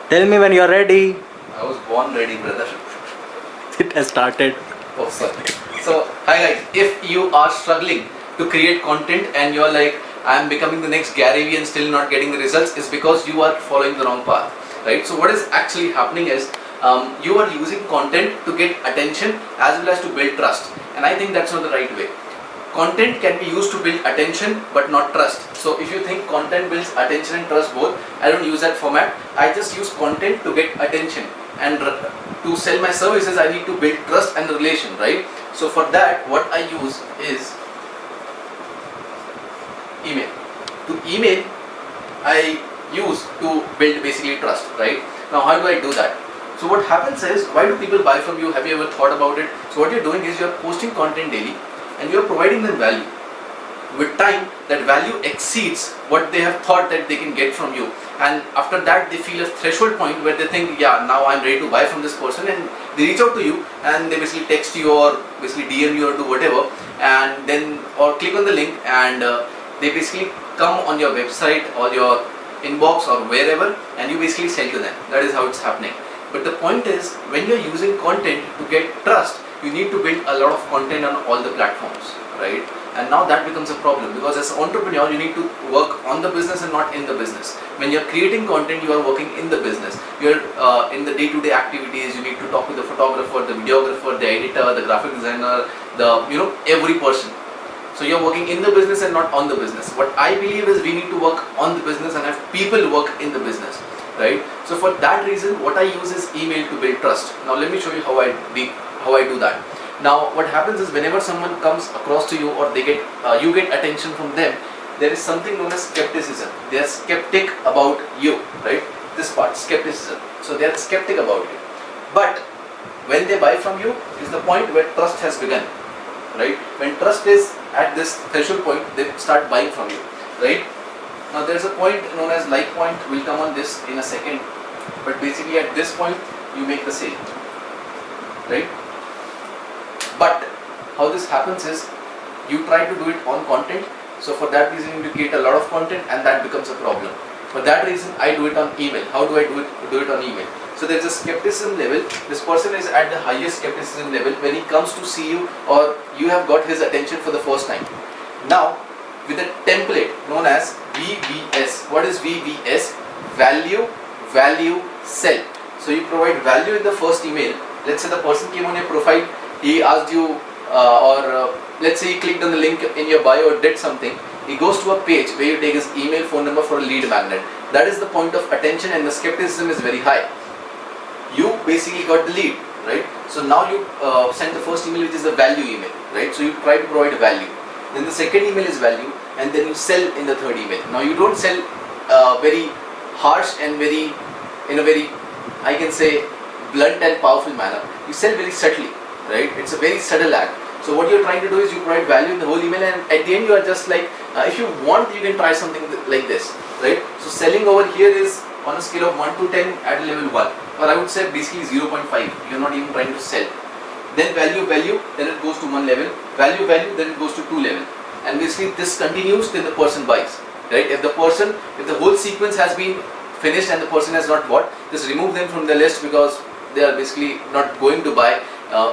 Tell me when you're ready. I was born ready, brother. It has started. Oh, sorry. So, hi guys. If you are struggling to create content and you're like, I'm becoming the next Gary Vee and still not getting the results, is because you are following the wrong path, right? So, what is actually happening is you are using content to get attention as well as to build trust, and I think that's not the right way. Content can be used to build attention but not trust. So if you think content builds attention and trust both, I don't use that format. I just use content to get attention, and to sell my services I need to build trust and relation, right? So for that what I use is email. To email I use to build basically trust, right? Now how do I do that? So what happens is, why do people buy from you? Have you ever thought about it? So what you're doing is you're posting content daily and you're providing them value. With time, that value exceeds what they have thought that they can get from you, and after that they feel a threshold point where they think, yeah, now I'm ready to buy from this person, and they reach out to you and they basically text you or basically DM you or do whatever, and then or click on the link, and they basically come on your website or your inbox or wherever, and you basically sell to them. That is how it's happening. But the point is, when you're using content to get trust, you need to build a lot of content on all the platforms, right? And now that becomes a problem, because as an entrepreneur you need to work on the business and not in the business. When you're creating content, you are working in the business. You're in the day-to-day activities. You need to talk to the photographer, the videographer, the editor, the graphic designer, every person. So you're working in the business and not on the business. What I believe is we need to work on the business and have people work in the business, right? So for that reason, what I use is email to build trust. Now let me show you how I do that. Now what happens is, whenever someone comes across to you or they get you get attention from them, there is something known as skepticism. They are skeptic about you, right? This part, skepticism. So they are skeptic about you. But when they buy from you is the point where trust has begun, right? When trust is at this threshold point, they start buying from you, right? Now there is a point known as like point. We'll come on this in a second, but basically at this point you make the sale, right? But how this happens is, you try to do it on content. So for that reason you create a lot of content, and that becomes a problem. For that reason I do it on email. How do I do it on email? So there is a skepticism level. This person is at the highest skepticism level when he comes to see you, or you have got his attention for the first time. Now with a template known as VVS. What is VVS? Value, value, sell. So you provide value in the first email. Let's say the person came on your profile, he asked you let's say he clicked on the link in your bio or did something. He goes to a page where you take his email, phone number for a lead magnet. That is the point of attention, and the skepticism is very high. You basically got the lead, right? So now you send the first email, which is the value email, right? So you try to provide a value. Then the second email is value, and then you sell in the third email. Now you don't sell very harsh and in a very, I can say, blunt and powerful manner. You sell very subtly, right? It's a very subtle act. So what you're trying to do is you provide value in the whole email, and at the end you are just like, if you want, you can try something like this, right? So selling over here is on a scale of 1 to 10 at level 1, or I would say basically 0.5. You're not even trying to sell. Then value, then it goes to 1 level. Value, then it goes to 2 level. And basically this continues till the person buys, right? If the whole sequence has been finished and the person has not bought, just remove them from the list, because they are basically not going to buy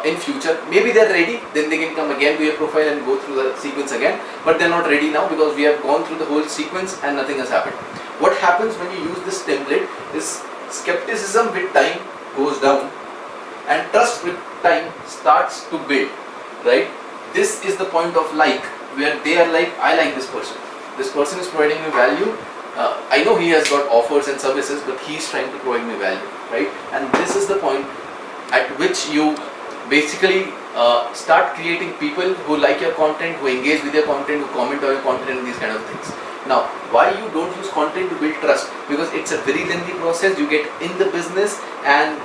in future. Maybe they're ready, then they can come again to your profile and go through the sequence again, but they're not ready now because we have gone through the whole sequence and nothing has happened. What happens when you use this template is, skepticism with time goes down and trust with time starts to build, right? This is the point of like, where they are like, I like this person. This person is providing me value. I know he has got offers and services, but he's trying to provide me value, right? And this is the point at which you basically start creating people who like your content, who engage with your content, who comment on your content, and these kind of things. Now, why you don't use content to build trust? Because it's a very lengthy process. You get in the business, and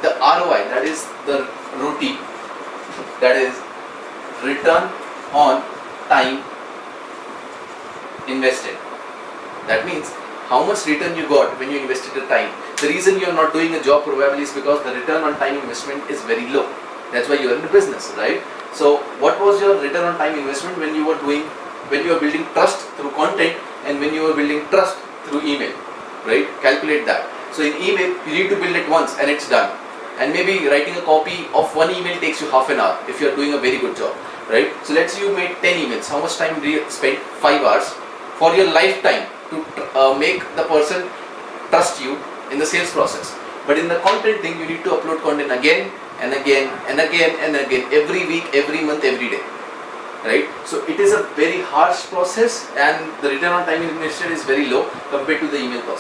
the ROI, that is the ROTI, that is return on time invested. That means how much return you got when you invested the time. The reason you are not doing a job probably is because the return on time investment is very low. That's why you are in the business, right? So what was your return on time investment when you were building trust through content, and when you were building trust through email, right? Calculate that. So in email, you need to build it once and it's done. And maybe writing a copy of one email takes you half an hour if you are doing a very good job, right? So let's say you made 10 emails. How much time do you spend? 5 hours for your lifetime to make the person trust you in the sales process. But in the content thing, you need to upload content again and again and again and again, every week, every month, every day, right? So it is a very harsh process, and the return on time invested is very low compared to the email process.